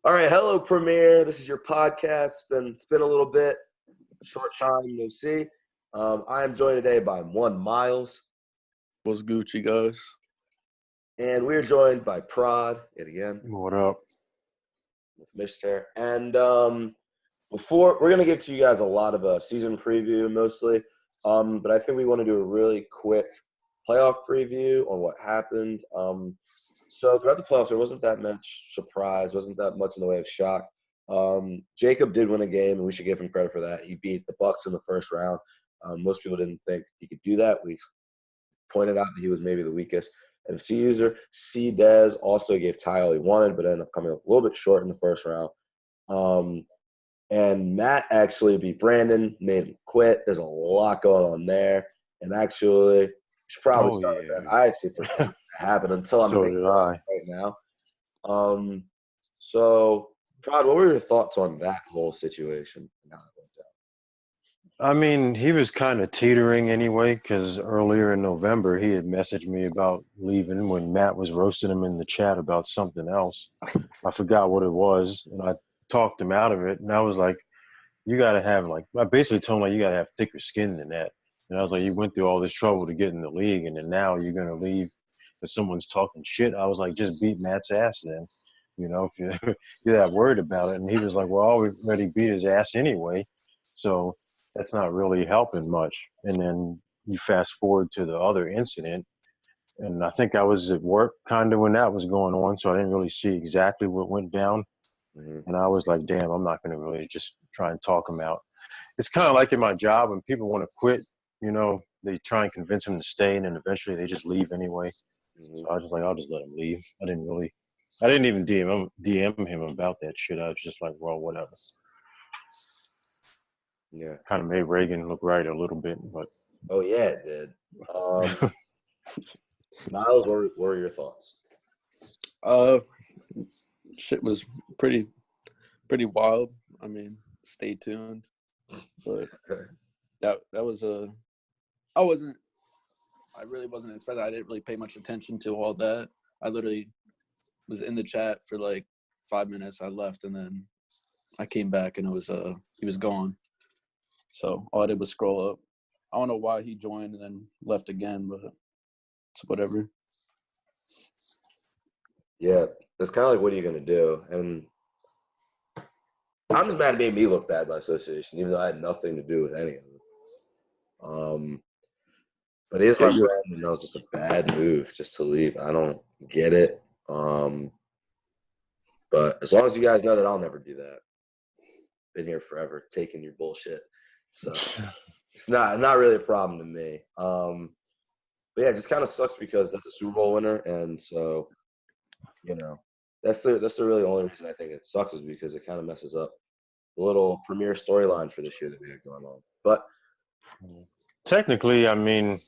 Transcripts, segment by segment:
All right, hello, Premiere. This is your podcast. It's been a little bit, short time, no see. I am joined today by one Miles, What's Gucci, guys? and we are joined by Prod yet again What up? with Mister. And before we're gonna give to you guys a lot of a season preview mostly, but I think we want to do a really quick playoff preview on what happened. So throughout the playoffs, there wasn't that much surprise, wasn't that much in the way of shock. Jacob did win a game, and we should give him credit for that. He beat the Bucks in the first round. Most people didn't think he could do that. We pointed out that he was maybe the weakest NFC user. C. Dez also gave Ty all he wanted, but ended up coming up a little bit short in the first round. And Matt actually beat Brandon, made him quit. There's a lot going on there. And actually, we should probably start with that. I actually forgot that happened until I'm thinking about it right now. So, Prod, what were your thoughts on that whole situation and how it went down? I mean, he was kind of teetering anyway, because earlier in November he had messaged me about leaving when Matt was roasting him in the chat about something else. I forgot what it was, and I talked him out of it. And I was like, "You got to have I basically told him you got to have thicker skin than that." And I was like, "You went through all this trouble to get in the league, and then now you're gonna leave because someone's talking shit." I was like, "Just beat Matt's ass then." If you're that worried about it. And he was like, "Well, I already beat his ass anyway, so that's not really helping much." And then you fast forward to the other incident, and I think I was at work kind of when that was going on, so I didn't really see exactly what went down. And I was like, damn, I'm not going to really just try and talk him out. It's kind of like in my job when people want to quit, they try and convince them to stay, and then eventually they just leave anyway. So I was just like, I'll just let him leave. I didn't even DM him about that shit. I was just like, well, whatever. Yeah. Kind of made Reagan look right a little bit, but. Oh, yeah, it did. Miles, what were your thoughts? Shit was pretty wild. I mean, stay tuned. But that was I really wasn't expecting. I didn't really pay much attention to all that. I literally was in the chat for like 5 minutes. I left, and then I came back, and it was he was gone. So all I did was scroll up. I don't know why he joined and then left again, but it's whatever. Yeah, it's kind of like, what are you going to do? And I'm just mad it made me look bad by association, even though I had nothing to do with any of it. But it is my friend, and that was just a bad move just to leave. I don't get it. But as long as you guys know that I'll never do that. Been here forever, taking your bullshit. So it's not really a problem to me. But yeah, it just kind of sucks because that's a Super Bowl winner, and so that's the really only reason I think it sucks is because it kind of messes up the little Premier storyline for this year that we had going on. But technically, I mean,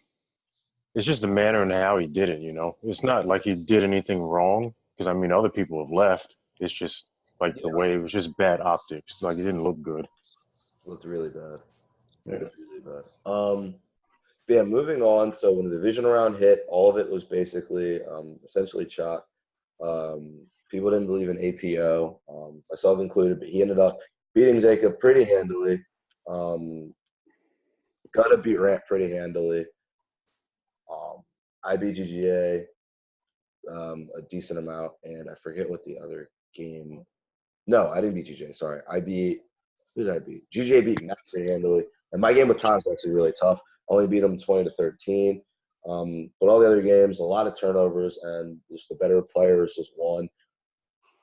it's just the manner and how he did it. It's not like he did anything wrong, because I mean, other people have left. It's just like the way it was just bad optics. Like it didn't look good. It looked really bad. Yeah. Really bad. Yeah, moving on. So when the division round hit, all of it was basically essentially chalk. People didn't believe in APO, myself included, but he ended up beating Jacob pretty handily. Got to beat Rant pretty handily. I beat GGA a decent amount, and I forget what the other game. No, I didn't beat GGA. Sorry, who did I beat? GGA beat Matt pretty handily, and my game with Tom was actually really tough. I only beat him 20-13. But all the other games, a lot of turnovers, and just the better players just won.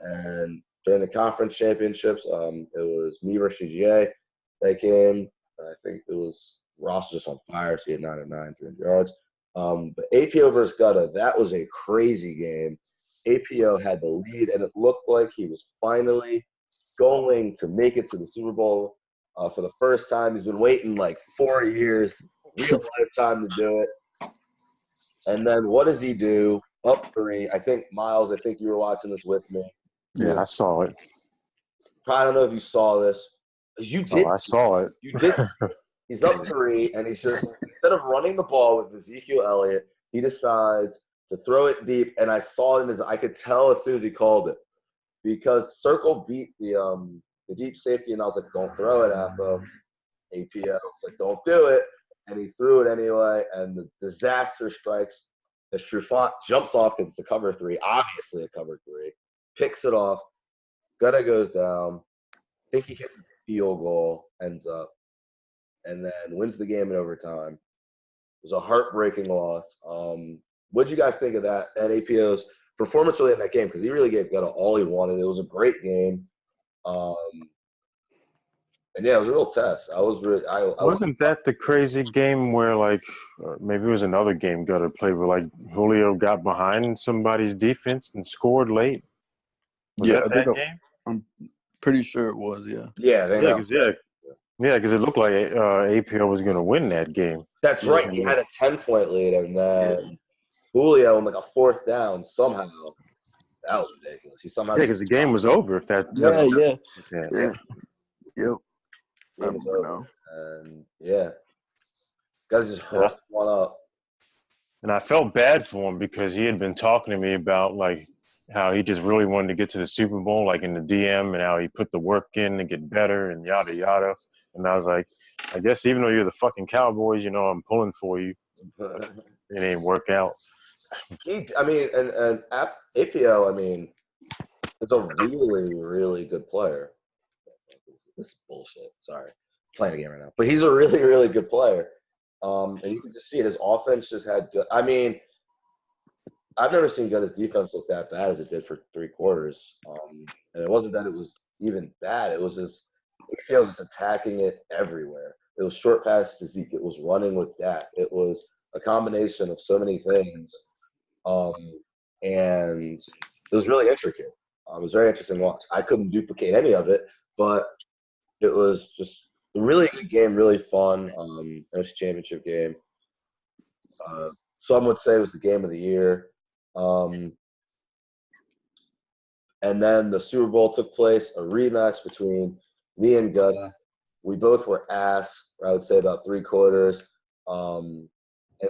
And during the conference championships, it was me versus GGA. That game, I think it was Ross was just on fire, so he had 9 of 9, 300 yards. But APO versus Gutta, that was a crazy game. APO had the lead, and it looked like he was finally going to make it to the Super Bowl for the first time. He's been waiting like 4 years, real lifetime to do it. And then what does he do? Up 3. I think, Miles, you were watching this with me. Yeah, I saw it. I don't know if you saw this. You did. I saw it. You did. He's up 3, and he's just, instead of running the ball with Ezekiel Elliott, he decides to throw it deep, and I saw it in his – I could tell as soon as he called it. because Circle beat the deep safety, and I was like, don't throw it, Appo. APO was like, don't do it. And he threw it anyway, and the disaster strikes as Trufant jumps off because it's a cover 3, obviously a cover 3, picks it off. Gutta goes down. I think he hits a field goal, ends up, and then wins the game in overtime. It was a heartbreaking loss. What did you guys think of that APO's performance really in that game? Because he really gave Gutta all he wanted. It was a great game. And yeah, it was a real test. I was really. Wasn't that the crazy game where, like, maybe it was another game Gutta played where, like, Julio got behind somebody's defense and scored late? Was that game? I'm pretty sure it was. Yeah. Yeah, because it looked like APO was going to win that game. That's right. He had a 10-point lead, and then Julio on like a 4th down somehow. That was ridiculous. He somehow because the game was over. If that. Yep. Game was over. And gotta just hurt one up. And I felt bad for him because he had been talking to me about like how he just really wanted to get to the Super Bowl, like in the DM, and how he put the work in to get better and yada yada. And I was like, I guess even though you're the fucking Cowboys, I'm pulling for you. It ain't work out. And APO, is a really, really good player. This is bullshit. Sorry. I'm playing a game right now. But he's a really, really good player. And you can just see it. His offense just had good. I've never seen Gutta's defense look that bad as it did for 3 quarters. And it wasn't that it was even bad. It was just APO was just attacking it everywhere. It was short pass to Zeke. It was running with Dak. It was a combination of so many things. And it was really intricate. It was very interesting to watch. I couldn't duplicate any of it, but it was just a really good game, really fun. It was a championship game. Some would say it was the game of the year. And then the Super Bowl took place, a rematch between me and Gutta. We both were ass, I would say about 3 quarters. And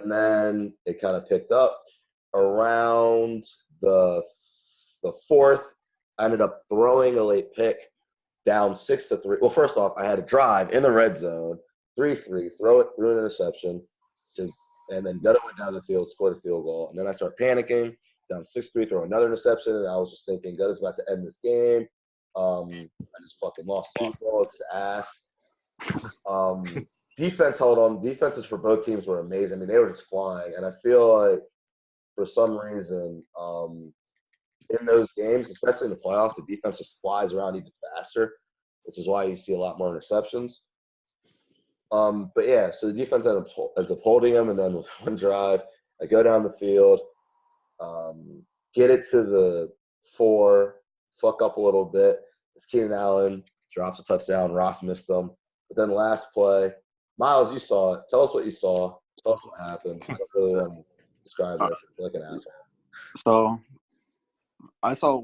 then it kind of picked up. Around the 4th, I ended up throwing a late pick, down 6-3. Well, first off, I had a drive in the red zone, 3-3, throw it through an interception, and then Gutta went down the field, scored a field goal. And then I started panicking, down 6-3, throw another interception, and I was just thinking Gutta's about to end this game. I just fucking lost football. It's his ass. Defense held on. Defenses for both teams were amazing. They were just flying. And I feel like for some reason, in those games, especially in the playoffs, the defense just flies around even faster, which is why you see a lot more interceptions. But yeah, so the defense ends up holding him, and then with one drive, I go down the field, get it to the 4, fuck up a little bit. It's Keenan Allen, drops a touchdown. Ross missed them. But then last play, Miles, you saw it. Tell us what you saw. Tell us what happened. I don't really want to describe it like an asshole. So I saw.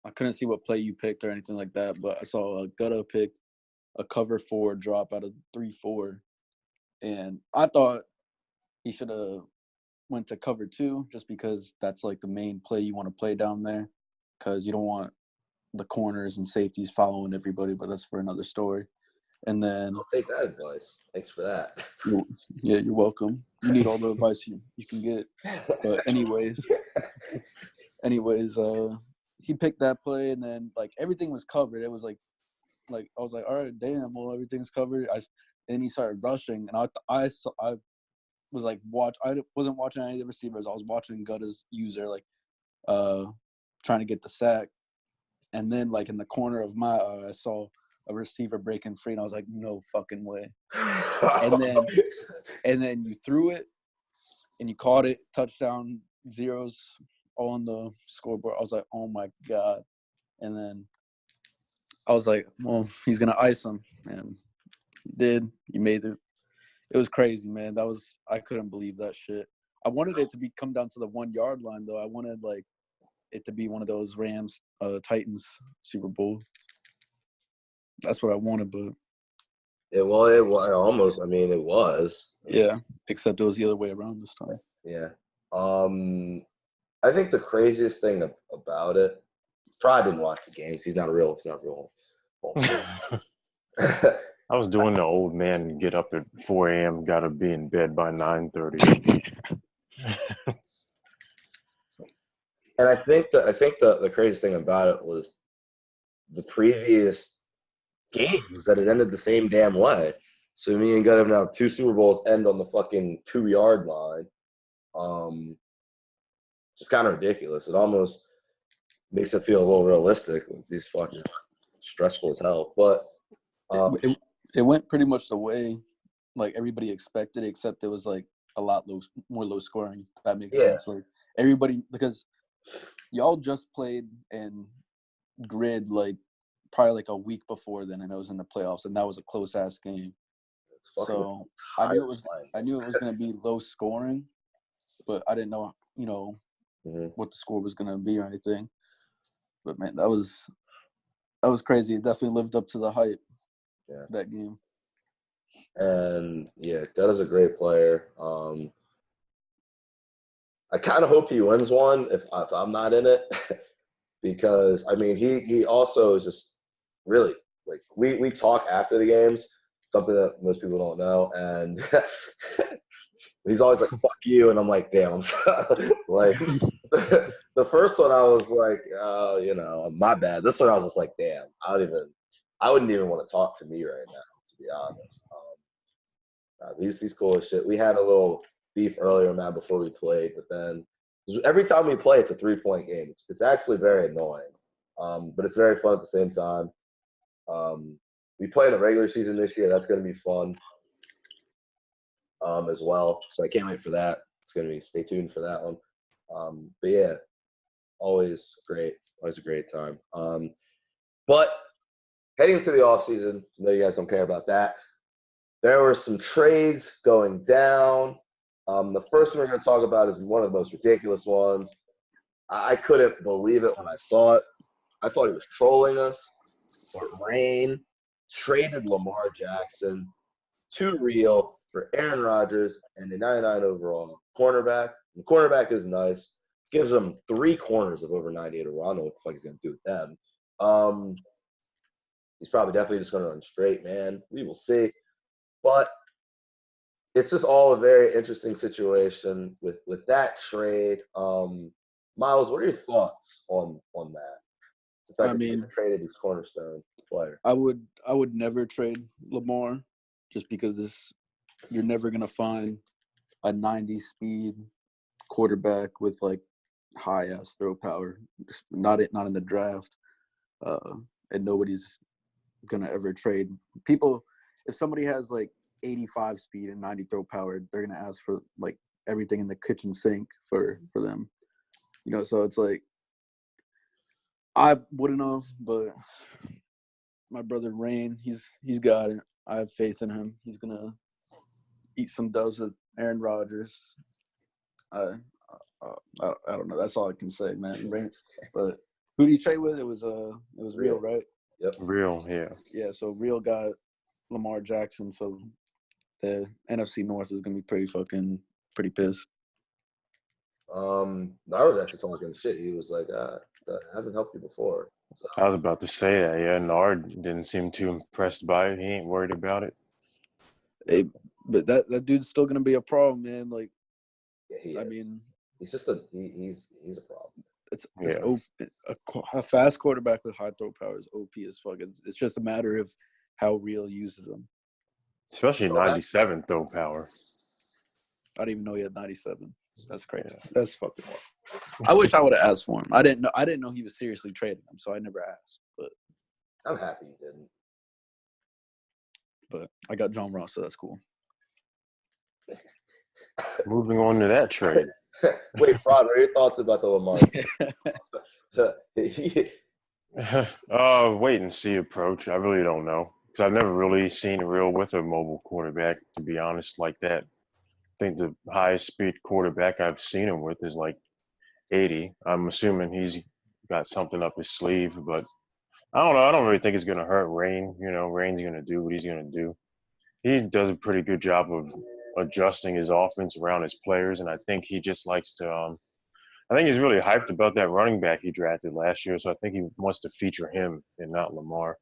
I couldn't see what play you picked or anything like that, but I saw Gutta picked a cover 4 drop out of 3-4, and I thought he should have went to cover 2 just because that's like the main play you want to play down there, because you don't want the corners and safeties following everybody. But that's for another story. And then I'll take that advice. Thanks for that. You're welcome. You need all the advice you can get. But anyways, he picked that play, and then like everything was covered. It was like I was like, all right, damn, well everything's covered. And he started rushing, and I was like I wasn't watching any of the receivers. I was watching Gutta's user trying to get the sack, and then like in the corner of my eye, I saw a receiver breaking free, and I was like, no fucking way. and then you threw it, and you caught it, touchdown, zeros on the scoreboard. I was like, oh my God. And then I was like, well, he's gonna ice him, and he did. He made it. It was crazy, man. I couldn't believe that shit. I wanted it to come down to the 1 yard line though. I wanted like it to be one of those Rams Titans Super Bowl. That's what I wanted, but it almost. It was. Yeah, except it was the other way around this time. Yeah. I think the craziest thing about it, probably didn't watch the games. He's not real. I was doing the old man get up at 4 a.m. Got to be in bed by 9:30. And I think the craziest thing about it was the previous games that it ended the same damn way. So me and Gut have now 2 Super Bowls end on the fucking 2-yard line. Just kind of ridiculous. It almost makes it feel a little realistic. These fucking stressful as hell. But It went pretty much the way like everybody expected, except it was like a lot more low scoring. If that makes Yeah. sense. Like everybody, because y'all just played in grid like probably like a week before then, and it was in the playoffs, and that was a close ass game. it's fucking So I knew it was tiring. going to be low scoring, but I didn't know Mhm. what the score was going to be or anything. But man, that was crazy. It definitely lived up to the hype. Yeah. That game. And yeah, Gut is a great player. I kind of hope he wins one if I'm not in it, because I mean he also is just really like we talk after the games, something that most people don't know, and he's always like "fuck you," and I'm like, damn, I'm sorry. Like the first one I was like, my bad. This one I was just like, damn, I wouldn't even want to talk to me right now, to be honest. He's cool as shit. We had a little beef earlier, man, before we played, but then every time we play, it's a 3-point game. It's actually very annoying, but it's very fun at the same time. We play in the regular season this year. That's going to be fun as well. So I can't wait for that. It's going to be stay tuned for that one. But yeah, always great. Always a great time. But heading into the offseason, I know you guys don't care about that. There were some trades going down. The first one we're going to talk about is one of the most ridiculous ones. I couldn't believe it when I saw it. I thought he was trolling us. But Rain traded Lamar Jackson to Real for Aaron Rodgers and a 99 overall cornerback. The cornerback is nice. Gives him 3 corners of over 98 overall. I don't know what the fuck he's going to do with them. He's probably definitely just going to run straight, man. We will see. But it's just all a very interesting situation with that trade. Miles, what are your thoughts on that? The fact that he traded his cornerstone player. I would never trade Lamar, just because you're never gonna find a 90 speed quarterback with like high ass throw power. Just not in the draft, and nobody's gonna ever trade people. If somebody has like 85 speed and 90 throw power, they're gonna ask for like everything in the kitchen sink for them. So it's like I wouldn't have, but my brother Rain, he's got it. I have faith in him. He's gonna eat some dubs with Aaron Rodgers. I don't know. That's all I can say, man. Rain, but who did he trade with? It was Real, right? Yep. Real, yeah. Yeah. So Real got Lamar Jackson. So the NFC North is gonna be pretty pissed. I was actually talking shit. He was like, that hasn't helped you before. So, I was about to say that. Yeah, Nard didn't seem too impressed by it. He ain't worried about it. Hey, but that dude's still gonna be a problem, man. Like, yeah, he is. I mean, he's just he's a problem. It's a fast quarterback with high throw power is OP as fuck. It's just a matter of how Real uses them. Especially 97 throw power. I didn't even know he had 97. That's crazy. Yeah. That's fucking wild. I wish I would have asked for him. I didn't know he was seriously trading him, so I never asked. But I'm happy you didn't. But I got John Ross, so that's cool. Moving on to that trade. Wait, Prod, what are your thoughts about the Lamar? Wait and see approach. I really don't know. Because I've never really seen a Real with a mobile quarterback, to be honest, like that. I think the highest speed quarterback I've seen him with is like 80. I'm assuming he's got something up his sleeve, but I don't know. I don't really think it's going to hurt Rain. Rain's going to do what he's going to do. He does a pretty good job of adjusting his offense around his players, and I think he just likes to I think he's really hyped about that running back he drafted last year. So I think he wants to feature him and not Lamar.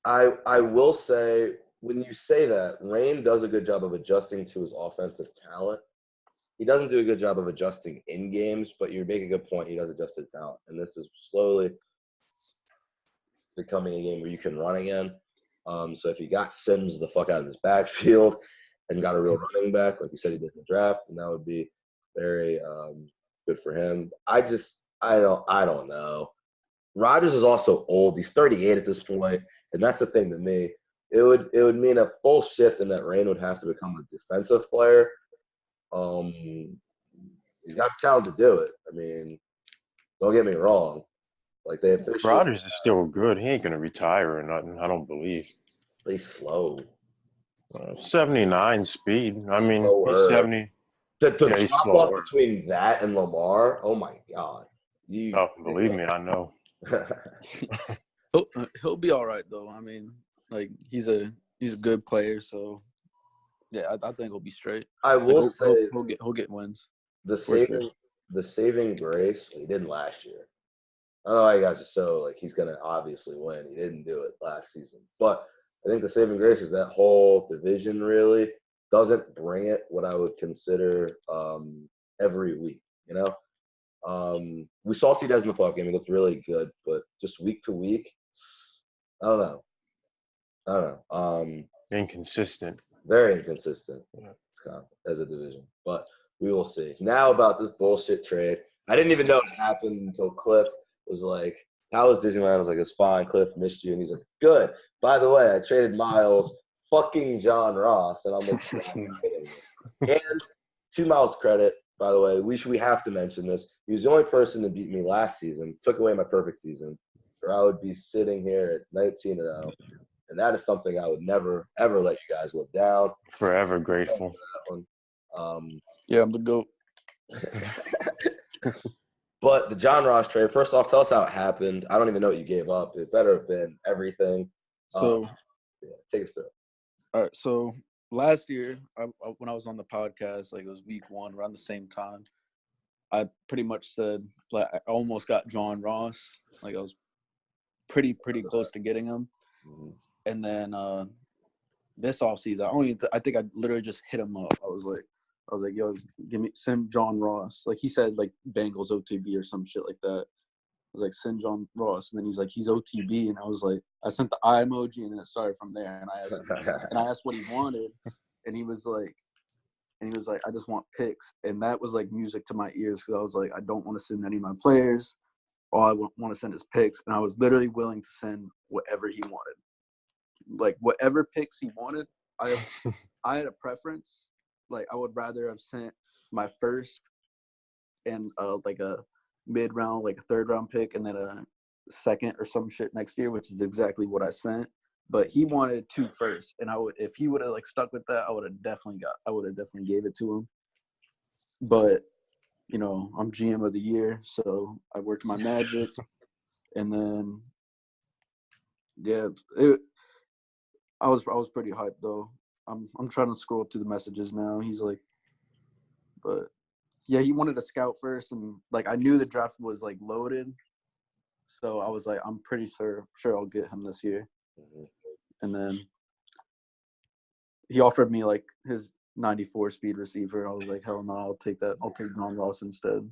I will say, when you say that, Rain does a good job of adjusting to his offensive talent. He doesn't do a good job of adjusting in games, but you make a good point. He does adjust to talent, and this is slowly becoming a game where you can run again. So if you got Sims the fuck out of his backfield and got a real running back, like you said he did in the draft, then that would be very good for him. I don't know. Rodgers is also old. He's 38 at this point, and that's the thing to me. It would mean a full shift in that Rain would have to become a defensive player. He's got the talent to do it. I mean, don't get me wrong. Like they officially, Rodgers is still good. He ain't gonna retire or nothing. I don't believe. he's slow. 79 speed. I mean, Slower. he's 70. The Yeah, he's drop off slower. between that and Lamar, oh my god. Oh, believe me, I know. He'll be all right though. I mean, like he's a good player, so yeah, I think he'll be straight. I will say he'll get wins. the sure. saving grace, he didn't last year. I don't know why you guys are so like he's gonna obviously win. He didn't do it last season. But I think the saving grace is that whole division really doesn't bring it what I would consider every week, you know? We saw T. Des in the playoff game. He looked really good, but just week to week, I don't know. Inconsistent. Very inconsistent as a division, but we will see. Now about this bullshit trade. I didn't even know it happened until Cliff was like, how was Disneyland? I was like, it's fine. Cliff missed you. And he's like, good. By the way, I traded Miles fucking John Ross. And I'm like, and to Miles' credit, by the way, we have to mention this. He was the only person to beat me last season, took away my perfect season, or I would be sitting here at 19-0. And that is something I would never, ever let you guys live down. Forever grateful. Yeah, I'm the GOAT. But the John Ross trade, first off, tell us how it happened. I don't even know what you gave up. It better have been everything. So, take us through. All right. So last year, when I was on the podcast, like it was week 1, around the same time, I pretty much said like I almost got John Ross. Like I was pretty close to getting him. Mm-hmm. And then this offseason, I think I literally just hit him up. I was like, yo, send John Ross. Like he said, like Bengals OTB or some shit like that. I was like, send John Ross, and then he's like, he's OTB, and I was like, I sent the eye emoji, and then it started from there. And I asked what he wanted, and he was like, I just want picks, and that was like music to my ears because I was like, I don't want to send any of my players. All I want to send is picks, and I was literally willing to send whatever he wanted, like whatever picks he wanted. I had a preference. Like I would rather have sent my first and like a mid-round, like a third-round pick, and then a second or some shit next year, which is exactly what I sent. But he wanted 2 first, and if he would have like stuck with that, I would have definitely gave it to him. But you know, I'm GM of the year, so I worked my magic, and then yeah, I was pretty hyped though. I'm trying to scroll up to the messages now. He's like, but yeah, he wanted a scout first, and like I knew the draft was like loaded, so I was like, I'm pretty sure I'll get him this year. Mm-hmm. And then he offered me like his 94 speed receiver. I was like, hell no, I'll take that. I'll take John Ross instead.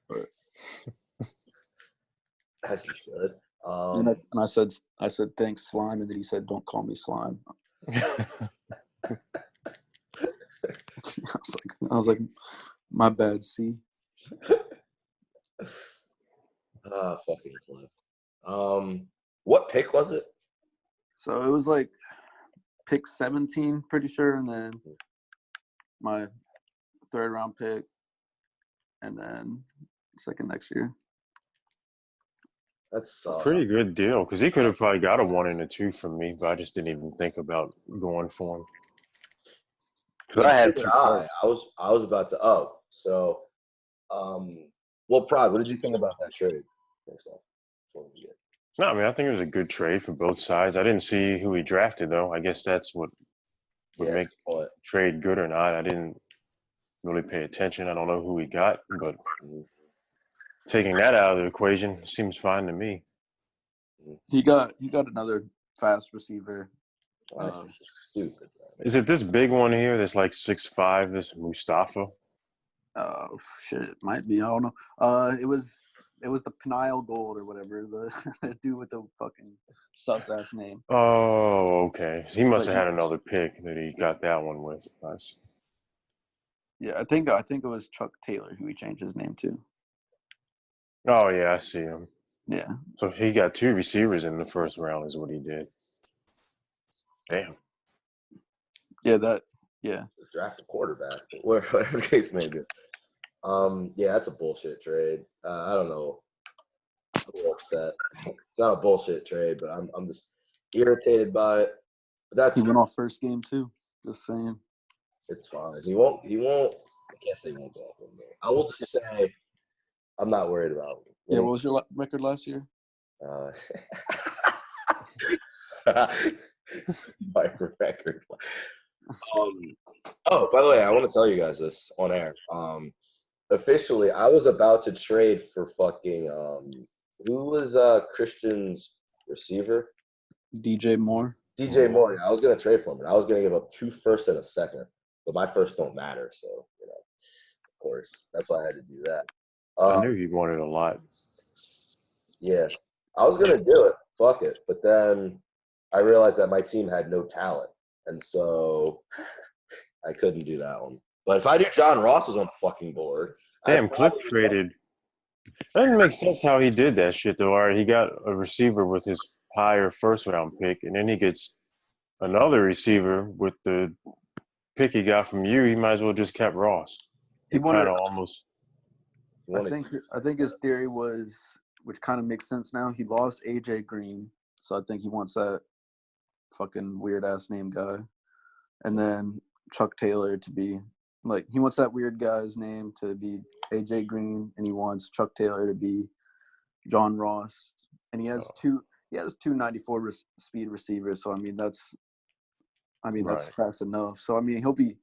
But as you should. and I said thanks, Slime, and then he said, don't call me Slime. I was like, my bad, C. Fucking Cliff. What pick was it? So it was like pick 17, pretty sure, and then my 3rd round pick, and then second next year. That's pretty good deal because he could have probably got a 1 and a 2 from me, but I just didn't even think about going for him. Because I had I was about to so well, Prod, what did you think about that trade? No, I mean I think it was a good trade for both sides. I didn't see who he drafted though. I guess that's what would make trade good or not. I didn't really pay attention. I don't know who he got, but taking that out of the equation seems fine to me. He got another fast receiver. That's just stupid. Man. Is it this big one here that's like 6'5", this Mustafa? Shit, it might be. I don't know. It was the Peniel Gold or whatever, the dude with the fucking sus ass name. Oh, okay. He must But have had another pick that he got that one with. Nice. yeah, I think it was Chuck Taylor who he changed his name to. Oh, yeah, I see him. Yeah. So he got 2 receivers in the first round is what he did. Damn. Yeah. Draft a quarterback, whatever the case may be. Yeah, that's a bullshit trade. I don't know. I'm a little upset. It's not a bullshit trade, but I'm just irritated by it. But that's He went off first game too. Just saying. It's fine. He won't. I can't say he won't go off with me. I will just say I'm not worried about him. Yeah. What was your record last year? My record. Oh, by the way, I want to tell you guys this on air. Officially, I was about to trade for fucking who was Christian's receiver? DJ Moore. DJ Moore. I was gonna trade for him, and I was gonna give up 2 firsts and a second, but my firsts don't matter, so of course, that's why I had to do that. I knew he wanted a lot. Yeah, I was gonna do it. Fuck it, but then I realized that my team had no talent, and so I couldn't do that one. But if I knew John Ross was on the fucking board, Damn, Cliff traded. That didn't make sense how he did that shit, though. All right, he got a receiver with his higher first-round pick, and then he gets another receiver with the pick he got from you. He might as well just kept Ross. He wanted. Kind of almost. I think his theory was, which kind of makes sense now. He lost AJ Green, so I think he wants that fucking weird ass name guy, and then Chuck Taylor to be like he wants that weird guy's name to be AJ Green, and he wants Chuck Taylor to be John Ross, and he has two 94 speed receivers. So that's fast enough. So he'll be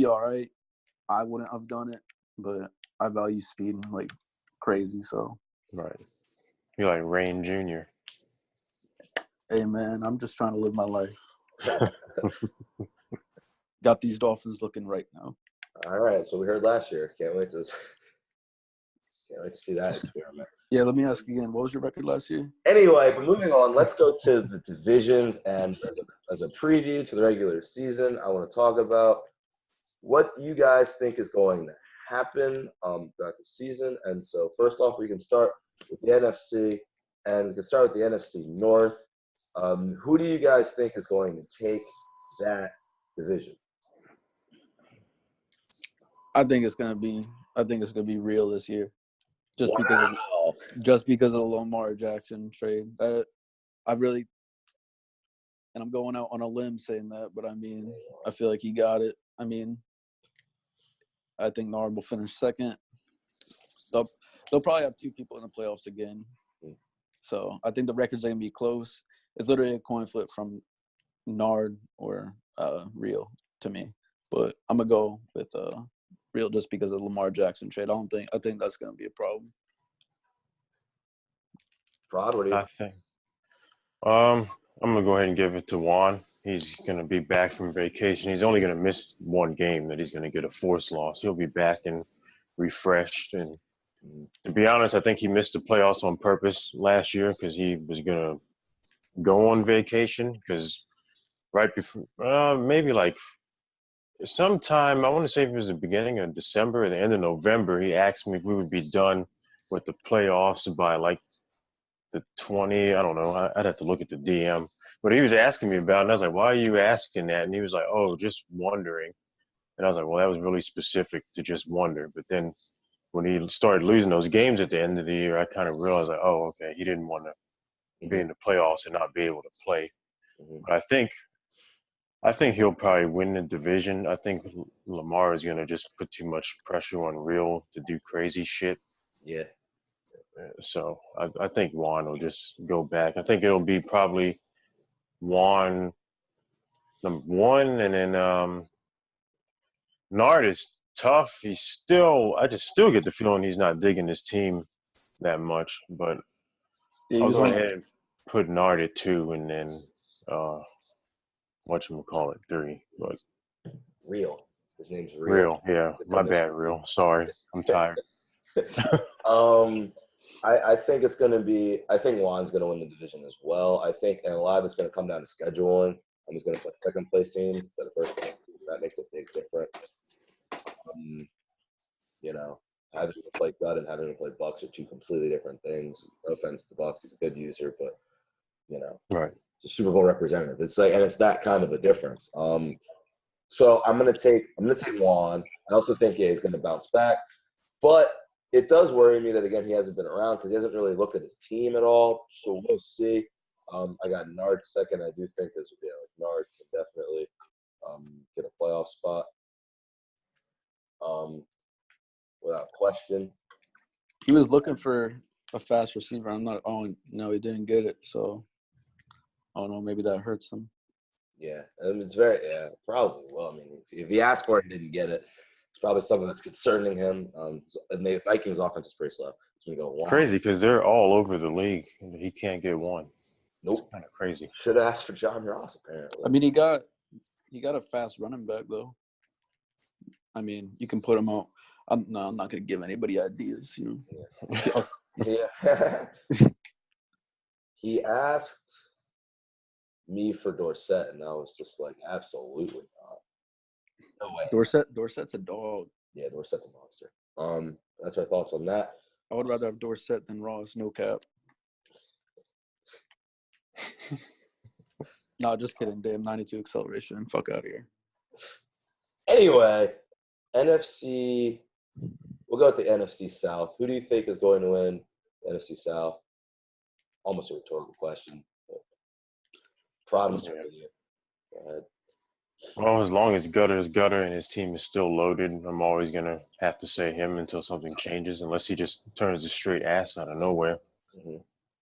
all right. I wouldn't have done it, but I value speed like crazy. So Right. You're like Rain Jr. Hey man, I'm just trying to live my life. Got these Dolphins looking right now. All right, that's what we heard last year. Can't wait to see that experiment. Yeah, let me ask again. What was your record last year? Anyway, but moving on, let's go to the divisions. And as a preview to the regular season, I want to talk about what you guys think is going to happen throughout the season. And so first off, we can start with the NFC, and we can start with the NFC North. Who do you guys think is going to take that division? I think it's gonna be real this year, just because of the Lamar Jackson trade. I'm going out on a limb saying that, but I feel like he got it. I think Nard will finish second. They'll probably have 2 people in the playoffs again. So I think the records are gonna be close. It's literally a coin flip from Nard or Real to me, but I'm gonna go with Real just because of the Lamar Jackson trade. I think that's gonna be a problem. Prod, what do you think? I'm gonna go ahead and give it to Juan. He's gonna be back from vacation. He's only gonna miss 1 game that he's gonna get a forced loss. He'll be back and refreshed. And to be honest, I think he missed the playoffs on purpose last year because he was gonna go on vacation. Because right before, maybe like sometime, I want to say it was the beginning of December or the end of November, he asked me if we would be done with the playoffs by like the 20, I don't know, I'd have to look at the DM, but he was asking me about it, and I was like, why are you asking that? And he was like, oh, just wondering. And I was like, well, that was really specific to just wonder. But then when he started losing those games at the end of the year, I kind of realized like, oh, okay, he didn't want to be in the playoffs and not be able to play. But I think he'll probably win the division. I think Lamar is going to just put too much pressure on Real to do crazy shit. Yeah. So I think Juan will just go back. I think it'll be probably Juan number 1, and then Nard is tough. I just still get the feeling he's not digging his team that much. But Yeah, he I'll was go on. ahead and put Nard at 2 and then whatchamacallit 3. But Real. His name's Real. Real, yeah. My bad, Real. Sorry. I'm tired. I think it's going to be. I think Juan's going to win the division as well. I think, and a lot of it's going to come down to scheduling. I'm just going to put second place teams instead of first place teams. That makes a big difference. You know, having to play Gut and having to play Bucks are two completely different things. No offense to Bucks, he's a good user, but you know, Right. it's a Super Bowl representative. It's like, and it's that kind of a difference. So I'm gonna take Juan. I also think he's gonna bounce back, but it does worry me that again he hasn't been around because he hasn't really looked at his team at all. So we'll see. I got Nard second. I do think Nard can definitely get a playoff spot. Without question. He was looking for a fast receiver. No, he didn't get it. So I don't know. Maybe that hurts him. Yeah, and it's probably. Well, I mean, if he asked for it and didn't get it, it's probably something that's concerning him. And the Vikings' offense is pretty slow. It's gonna go Juan. Crazy because they're all over the league. He can't get one. Nope. It's kind of crazy. Should have asked for John Ross apparently. I mean, he got a fast running back though. I mean, you can put him out. I'm not going to give anybody ideas, you know. Yeah. He asked me for Dorsett, and I was just like, absolutely not. No way. Dorsett's a dog. Yeah, Dorsett's a monster. That's our thoughts on that. I would rather have Dorsett than Ross, no cap. No, just kidding. Damn, 92 acceleration. Fuck out of here. Anyway, NFC. We'll go with the NFC South. Who do you think is going to win the NFC South? Almost a rhetorical question. But problems with you. Go ahead. Well, as long as Gutter is Gutter and his team is still loaded, I'm always going to have to say him until something changes, unless he just turns a straight ass out of nowhere. Mm-hmm.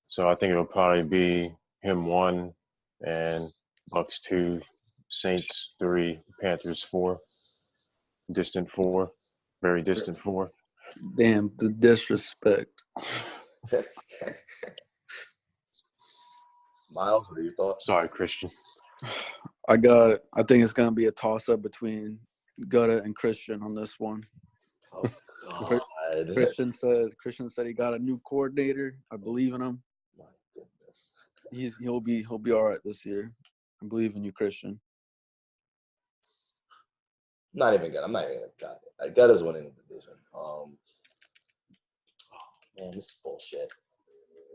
So I think it'll probably be him 1 and Bucks 2, Saints 3, Panthers 4, distant 4, very distant 4. Damn, the disrespect. Miles, what are your thoughts? Sorry, Christian. I think it's going to be a toss-up between Gutta and Christian on this one. Oh, God. Christian said he got a new coordinator. I believe in him. My goodness. He'll be all right this year. I believe in you, Christian. I'm not even going to Gutta's winning the division. Oh, man, this is bullshit.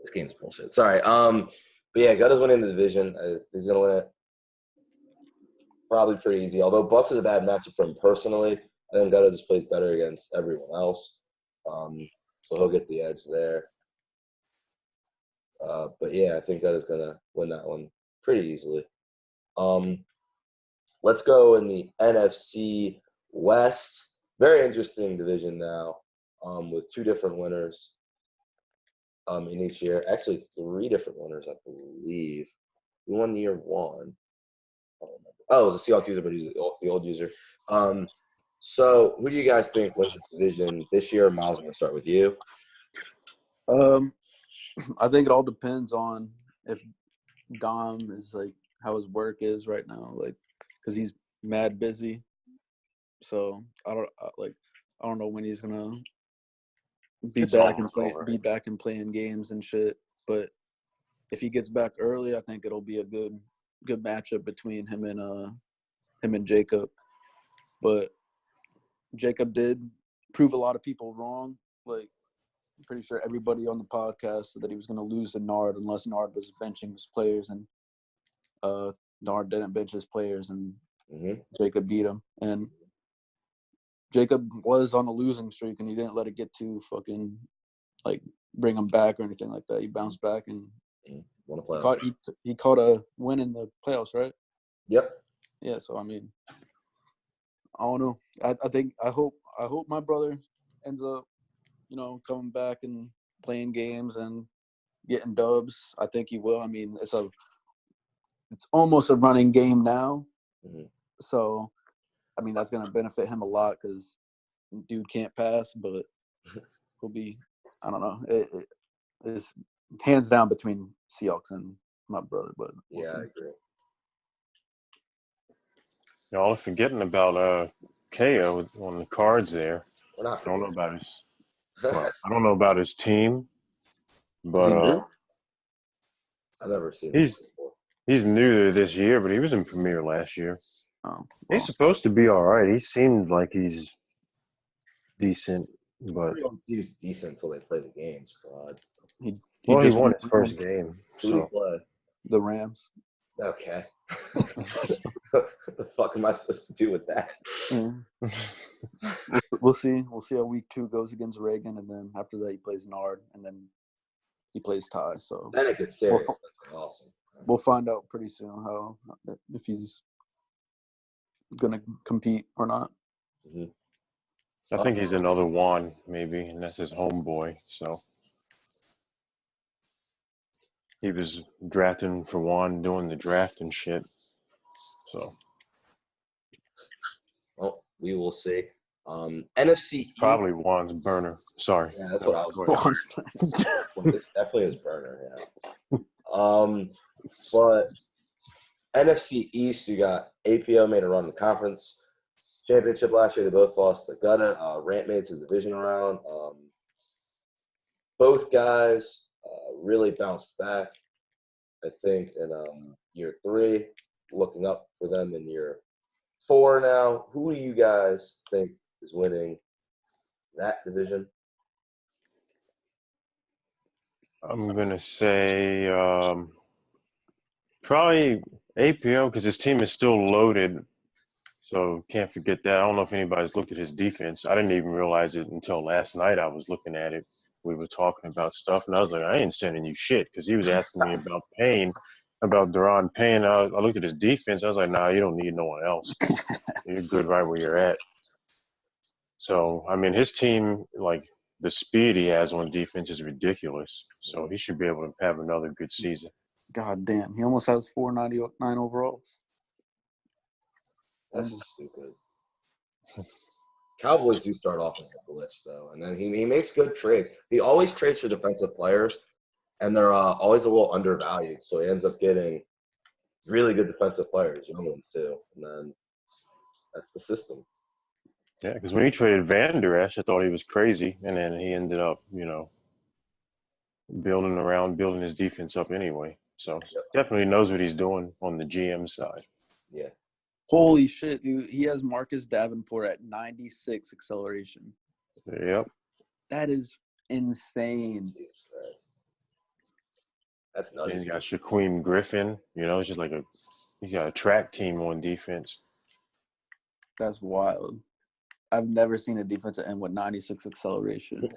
This game's bullshit. Sorry. But yeah, Gutta's winning the division. He's going to win it probably pretty easy. Although Bucks is a bad matchup for him personally, I think Gutta just plays better against everyone else. So he'll get the edge there. But yeah, I think Gutta's going to win that one pretty easily. Let's go in the NFC West. Very interesting division now, with 2 different winners in each year. Actually, 3 different winners, I believe. Who won year 1? I don't remember. Oh, it was a Seahawks user, but he's the old user. So who do you guys think wins the division this year? Miles, I'm going to start with you. I think it all depends on if Dom is like how his work is right now, like because he's mad busy. So I don't know when he's gonna be back and playing games and shit. But if he gets back early, I think it'll be a good matchup between him and Jacob. But Jacob did prove a lot of people wrong. Like, I'm pretty sure everybody on the podcast said that he was going to lose to Nard unless Nard was benching his players, and Nard didn't bench his players, and Jacob beat him. And Jacob was on a losing streak, and he didn't let it get to fucking like bring him back or anything like that. He bounced back and won a playoff. He caught a win in the playoffs, right? Yep. Yeah. So I mean, I don't know. I hope my brother ends up, coming back and playing games and getting dubs. I think he will. I mean, it's almost a running game now. Mm-hmm. So, I mean, that's going to benefit him a lot because dude can't pass, but he'll be. I don't know. It's hands down between Seahawks and my brother, but we'll Yeah, I see. agree. Y'all are forgetting about KO on the cards there. We're not I don't know forgetting. about his. Well, I don't know about his team, Is but he new? I've never seen him before. he's new there this year, but he was in Premier last year. Oh, well, He's supposed to be all right. He seemed like he's decent, but Everyone seems decent until they play the games, God. he well, he just won won his first against game. Who do we So play? the Rams. Okay. What the fuck am I supposed to do with that? Yeah. We'll see. We'll see how week 2 goes against Reagan, and then after that he plays Nard, and then he plays Ty. So Then it gets serious. That's awesome. we'll find out pretty soon how if he's gonna compete or not. Mhm. I think he's another Juan, maybe, and that's his homeboy. So he was drafting for Juan, doing the draft and shit. So Well, we will see. NFC East. probably Juan's burner. Sorry. Yeah, that's what I was Go ahead. It's definitely his burner, yeah. But NFC East, you got APO made a run in the conference championship last year. They both lost to Gunna. Rant made to the division round. Both guys really bounced back, I think, in year 3. Looking up for them in year 4 now. Who do you guys think is winning that division? I'm gonna say probably APO because his team is still loaded, so can't forget that. I don't know if anybody's looked at his defense. I didn't even realize it until last night. I was looking at it. We were talking about stuff, and I was like, I ain't sending you shit because he was asking me about Payne, about Deron Payne. I looked at his defense. I was like, nah, you don't need no one else. You're good right where you're at. So I mean, his team, like the speed he has on defense is ridiculous. So he should be able to have another good season. God damn, he almost has 499 overalls. That's stupid. Cowboys do start off as a glitch, though, and then he makes good trades. He always trades for defensive players, and they're always a little undervalued. So he ends up getting really good defensive players, young ones too, and then that's the system. Yeah, because when he traded Van Der Esch, I thought he was crazy, and then he ended up, building his defense up anyway. So definitely knows what he's doing on the GM side. Yeah. Holy shit, dude. He has Marcus Davenport at 96 acceleration. Yep. That is insane. That's nuts. And he's got Shaquem Griffin. It's just like he's got a track team on defense. That's wild. I've never seen a defensive end with 96 acceleration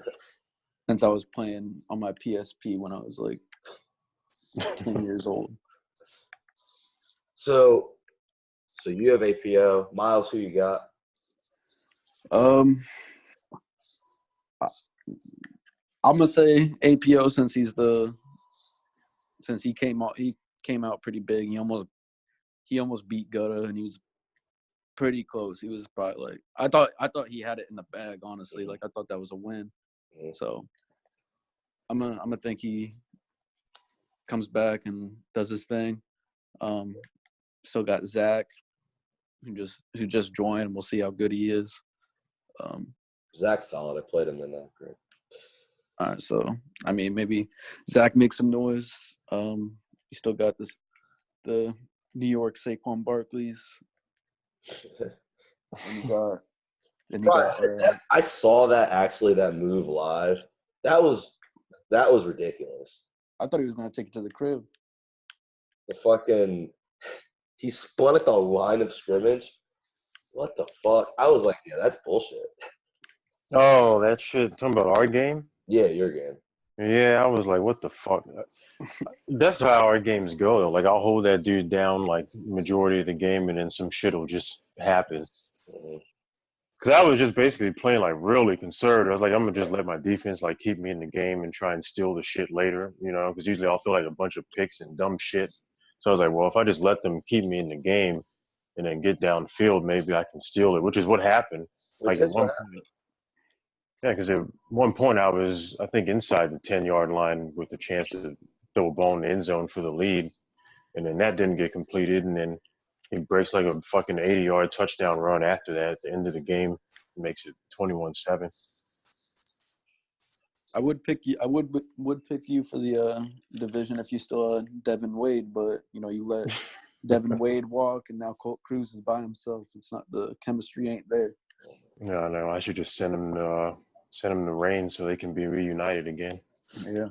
since I was playing on my PSP when I was like 10 years old. So you have APO. Miles, who you got? I'm gonna say APO since he came out pretty big. He almost beat Gutta, and he was pretty close. He was probably like I thought he had it in the bag, honestly. Like I thought that was a win. So I'm gonna think he comes back and does his thing. Still got Zach who just joined. We'll see how good he is. Zach's solid. I played him in that group. All right, so I mean maybe Zach makes some noise. You still got the New York Saquon Barkley's. And you got I saw that move live. That was ridiculous. I thought he was gonna take it to the crib. He spun at the line of scrimmage. What the fuck? I was like, yeah, that's bullshit. Oh, that shit. Talking about our game? Yeah, your game. Yeah, I was like, what the fuck? That's how our games go, though. Like, I'll hold that dude down, like, majority of the game, and then some shit will just happen. Mm-hmm. Because I was just basically playing, like, really conservative. I was like, I'm going to just let my defense, like, keep me in the game and try and steal the shit later, because usually I'll throw, like, a bunch of picks and dumb shit. So I was like, well, if I just let them keep me in the game and then get downfield, maybe I can steal it, which is what happened. Like, at one point, Yeah, because at one point I think, inside the 10-yard line with a chance to throw a ball in the end zone for the lead, and then that didn't get completed, and then he breaks like a fucking 80-yard touchdown run after that at the end of the game, makes it 21-7. I would pick you. I would pick you for the division if you still had Devin Wade, but you let Devin Wade walk, and now Colt Cruz is by himself. It's not, the chemistry ain't there. No, I should just send him the reins so they can be reunited again. Yeah,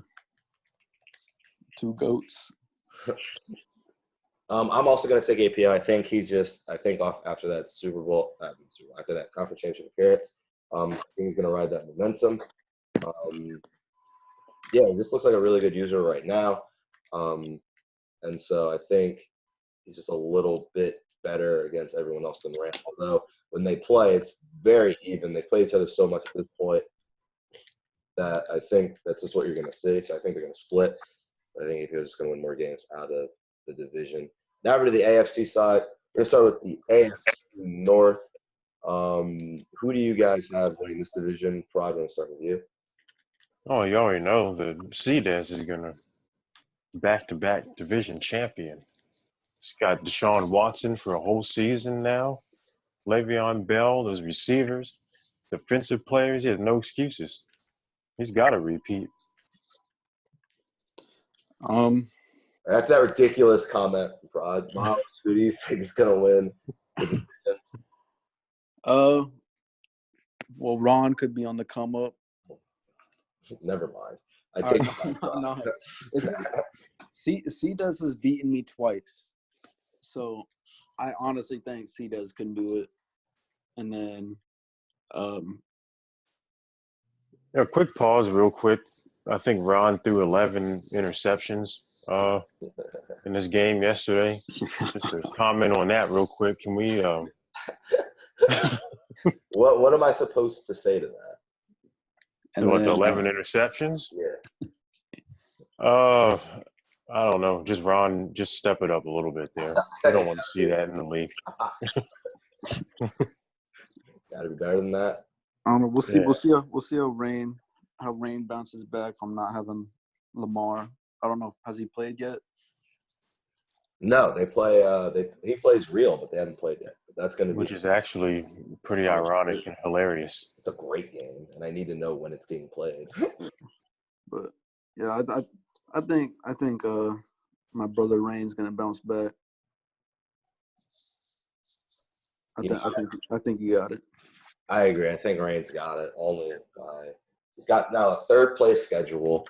two goats. I'm also going to take API. I think off after that Super Bowl, after that conference championship appearance, I think he's going to ride that momentum. Yeah, he just looks like a really good user right now. And so I think he's just a little bit better against everyone else than Rand. Although when they play, it's very even. They play each other so much at this point that I think that's just what you're going to see. So I think they're going to split. I think API is just going to win more games out of the division. Now over to the AFC side. We're going to start with the AFC North. Who do you guys have winning this division? Probably going to start with you. Oh, you already know the CDES is going to back-to-back division champion. He's got Deshaun Watson for a whole season now. Le'Veon Bell, those receivers, defensive players, he has no excuses. He's got to repeat. After that ridiculous comment, Miles, who do you think is going to win the division? Well, Ron could be on the come up. Never mind. I take no. C-Dez has beaten me twice. So I honestly think C-Dez can do it. And then Quick pause real quick. I think Ron threw 11 interceptions in this game yesterday. Just to comment on that real quick. Can we What am I supposed to say to that? And then, 11 interceptions? Yeah. I don't know. Just Ron, just step it up a little bit there. We don't want to see that in the league. Got to be better than that. I don't know. We'll see. Yeah. We'll see how Rain bounces back from not having Lamar. I don't know. Has he played yet? No, they play. He plays real, but they haven't played yet. But that's going to be, which is actually pretty ironic and hilarious. It's a great game, and I need to know when it's being played. But yeah, I think my brother Rain's going to bounce back. I think you got it. I agree. I think Rain's got it. He's got now a third place schedule.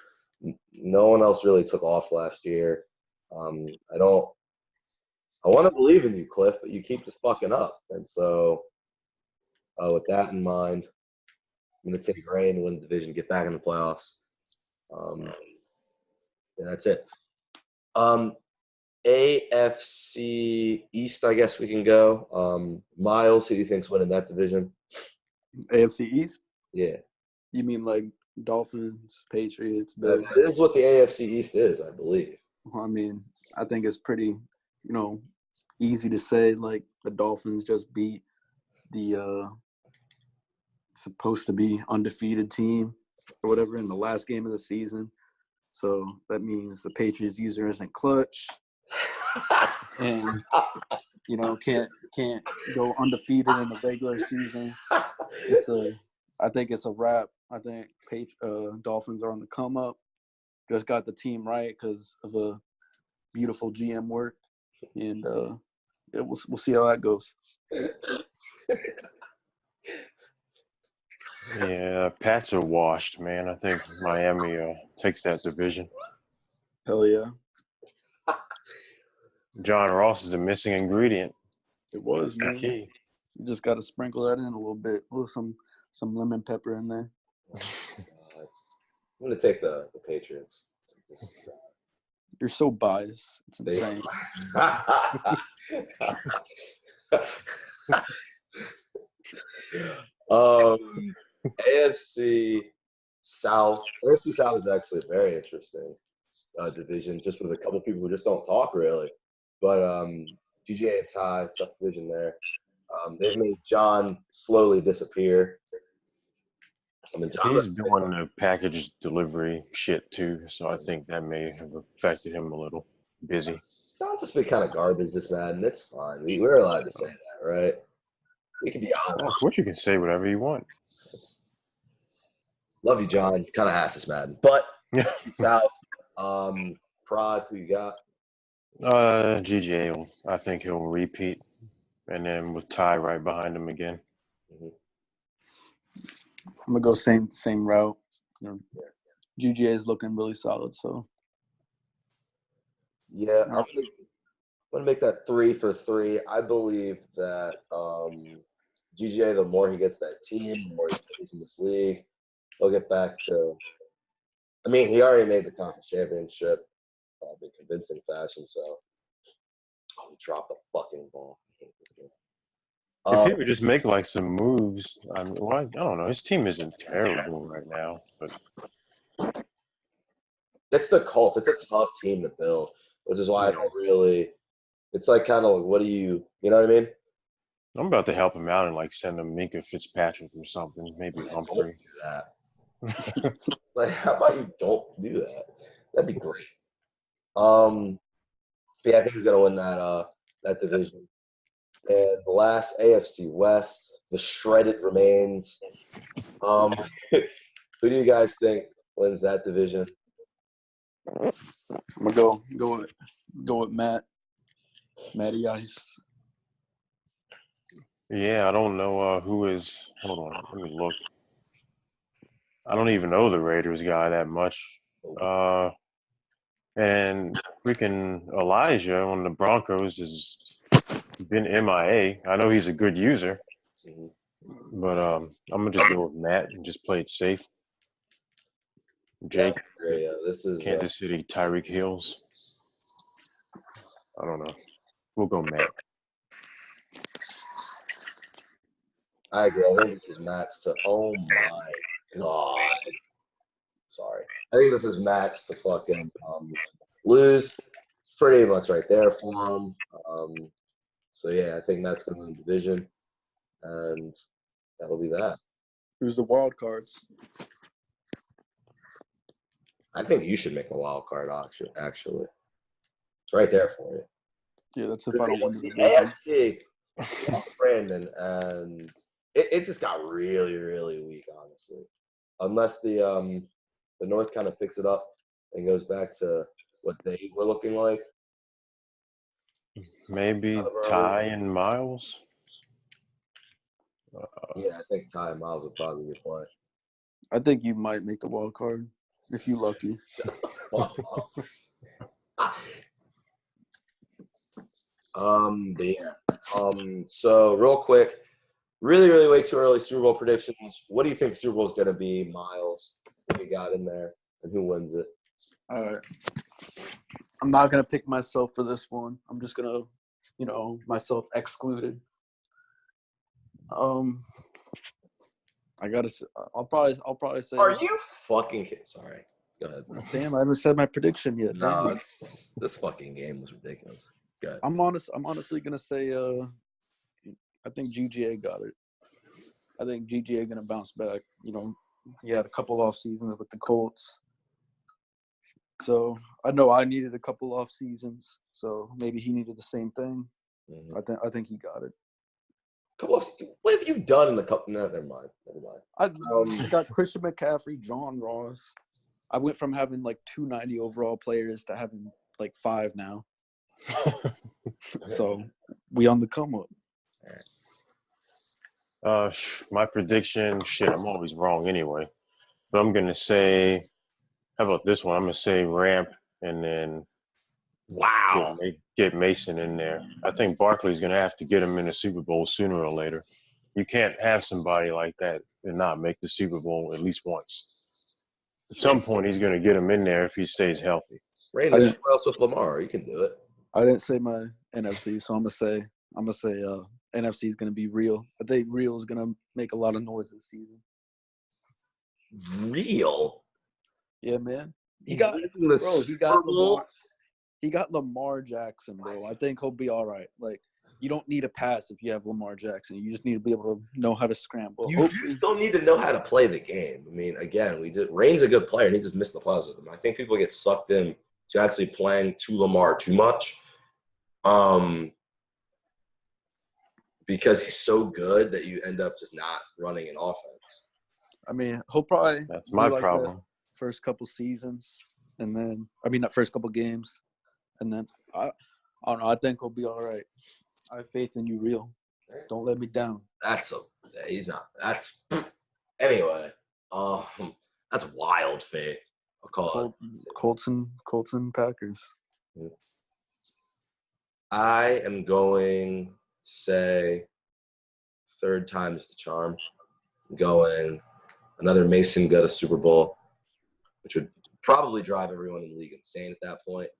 No one else really took off last year. I want to believe in you, Cliff, but you keep just fucking up. And so, with that in mind, I'm going to take Rain, win the division, get back in the playoffs. And that's it. AFC East, I guess we can go. Miles, who do you think's winning that division? AFC East? Yeah. You mean like Dolphins, Patriots, Bills? Bills? This is what the AFC East is, I believe. Well, I mean, I think it's pretty, easy to say. Like the Dolphins just beat the supposed to be undefeated team or whatever in the last game of the season. So that means the Patriots user isn't clutch. And can't go undefeated in the regular season. I think it's a wrap. I think Dolphins are on the come up. Just got the team right because of a beautiful GM work, and we'll see how that goes. Yeah, Pats are washed, man. I think Miami takes that division. Hell yeah. John Ross is a missing ingredient. It was, man. Key. You just got to sprinkle that in a little bit. A little some lemon pepper in there. I'm going to take the Patriots. You're so biased. It's insane. AFC South. AFC South is actually a very interesting division, just with a couple people who just don't talk really. But GGA and Ty, tough division there. They've made John slowly disappear. I mean, John He's looks doing the package delivery shit too, so I think that may have affected him a little. Busy. John's just been kind of garbage this Madden. It's fine. We're allowed to say that, right? We can be Well, of honest. course, you can say whatever you want. Love you, John. Kind of has this Madden, but Yeah. South. Prod, who you got? GJ, I think he'll repeat, and then with Ty right behind him again. I'm gonna go same route. You know, GGA is looking really solid. So Yeah, I'm gonna make that 3 for 3. I believe that GGA, the more he gets that team, the more he plays in this league, he'll get back to. I mean, he already made the conference championship in convincing fashion. So, he dropped the fucking ball. I hate this game. If he would just make like some moves, I don't know. His team isn't terrible right now, but It's the Colts. It's a tough team to build, which is why I don't really. It's like kind of like, what do you know what I mean? I'm about to help him out and like send him Minka Fitzpatrick or something, maybe Humphrey. Don't do that. Like, how about you don't do that? That'd be great. Yeah, I think he's gonna win that division. And the last AFC West, the shredded remains. Who do you guys think wins that division? I'm gonna go with Matty Ice. Yeah, I don't know who is. Hold on, let me look. I don't even know the Raiders guy that much. And freaking Elijah on the Broncos has been MIA. I know he's a good user, but I'm gonna just go with Matt and just play it safe. Jake, Yeah, this is Kansas City, Tyreek Hills. I don't know. We'll go Matt. I agree. I think this is Matt's to. Oh my god. Sorry. I think this is Matt's to fucking lose. It's pretty much right there for him. So yeah, I think Matt's gonna win the division, and that'll be that. Who's the wild cards? I think you should make a wild card auction. Actually, it's right there for you. Yeah, that's if I don't win the The division. AFC lost Brandon, and it just got really, really weak, honestly. Unless the North kind of picks it up and goes back to what they were looking like. Maybe Ty and Miles. Yeah, I think Ty and Miles would probably be play. I think you might make the wild card if you lucky. But yeah. So real quick, really, really way too early Super Bowl predictions. What do you think Super Bowl is gonna be, Miles? What you got in there, and who wins it? All right. I'm not gonna pick myself for this one. I'm just gonna, myself excluded. I gotta. I'll probably say. Are you fucking kidding? Sorry. Go ahead. Damn, I haven't said my prediction yet. No, this fucking game was ridiculous. Go ahead. I'm honestly gonna say. I think GGA got it. I think GGA gonna bounce back. He had a couple off seasons with the Colts. So I know I needed a couple off seasons. So maybe he needed the same thing. Mm-hmm. I think he got it. What have you done in the couple? No, never mind. I got Christian McCaffrey, John Ross. I went from having like 290 overall players to having like 5 now. So we on the come up. My prediction, I'm always wrong anyway. But I'm gonna say, how about this one? I'm gonna say Ramp and then get Mason in there. I think Barkley's gonna have to get him in the Super Bowl sooner or later. You can't have somebody like that and not make the Super Bowl at least once. At some point, he's gonna get him in there if he stays healthy. Randy, what else with Lamar? You can do it. I didn't say my NFC, so I'm gonna say NFC is gonna be real. I think real is gonna make a lot of noise this season. Real? Yeah, man. He got Lamar Jackson, bro. I think he'll be all right. Like You don't need a pass if you have Lamar Jackson. You just need to be able to know how to scramble. You just don't need to know how to play the game. I mean, again, Rain's a good player, and he just missed the playoffs with him. I think people get sucked in to actually playing to Lamar too much, because he's so good that you end up just not running an offense. I mean, he'll probably That's be my like that problem. first couple seasons, and then not first couple games, and then I don't know. I think he'll be all right. I have faith in you, real. Don't let me down. He's not. Anyway. That's wild faith. I'll call it. Colts and Packers. I am going to say third time's the charm. I'm going another Mason go to Super Bowl, which would probably drive everyone in the league insane at that point.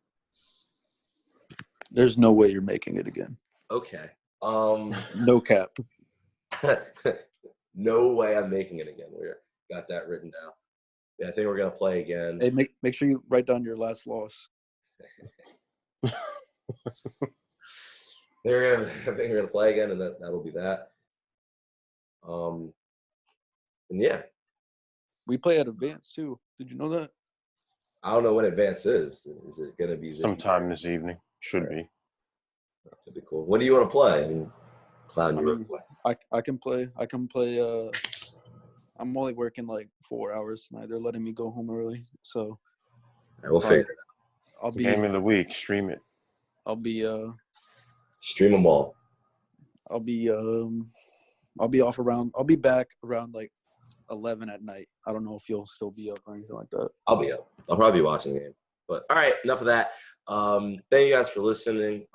There's no way you're making it again. Okay. No cap. No way I'm making it again. We got that written down. Yeah, I think we're gonna play again. Hey, make sure you write down your last loss. I think we're gonna play again, and that'll be that. And yeah, We play at advance too. Did you know that? I don't know when advance is. Is it gonna be Sometime this evening. Should be. That'd be cool. When do you want to play? I mean, Clown, you want to play? I can play. I can play. I'm only working like 4 hours tonight. They're letting me go home early, so All right, we'll figure it out. I'll be. Game of the week. Stream it. I'll be. Stream them all. I'll be. I'll be off around. I'll be back around like 11 at night. I don't know if you'll still be up or anything like that. I'll be up. I'll probably be watching the game. But all right, enough of that. Thank you guys for listening.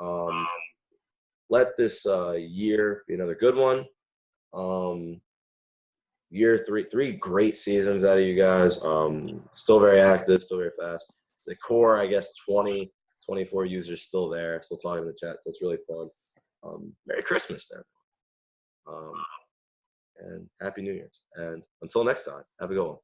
Let this year be another good one. Year three great seasons out of you guys. Still very active, still very fast. The core, I guess, 20, 24 users still there, still talking in the chat, so it's really fun. Merry Christmas, then. And Happy New Year's. And until next time, have a good one.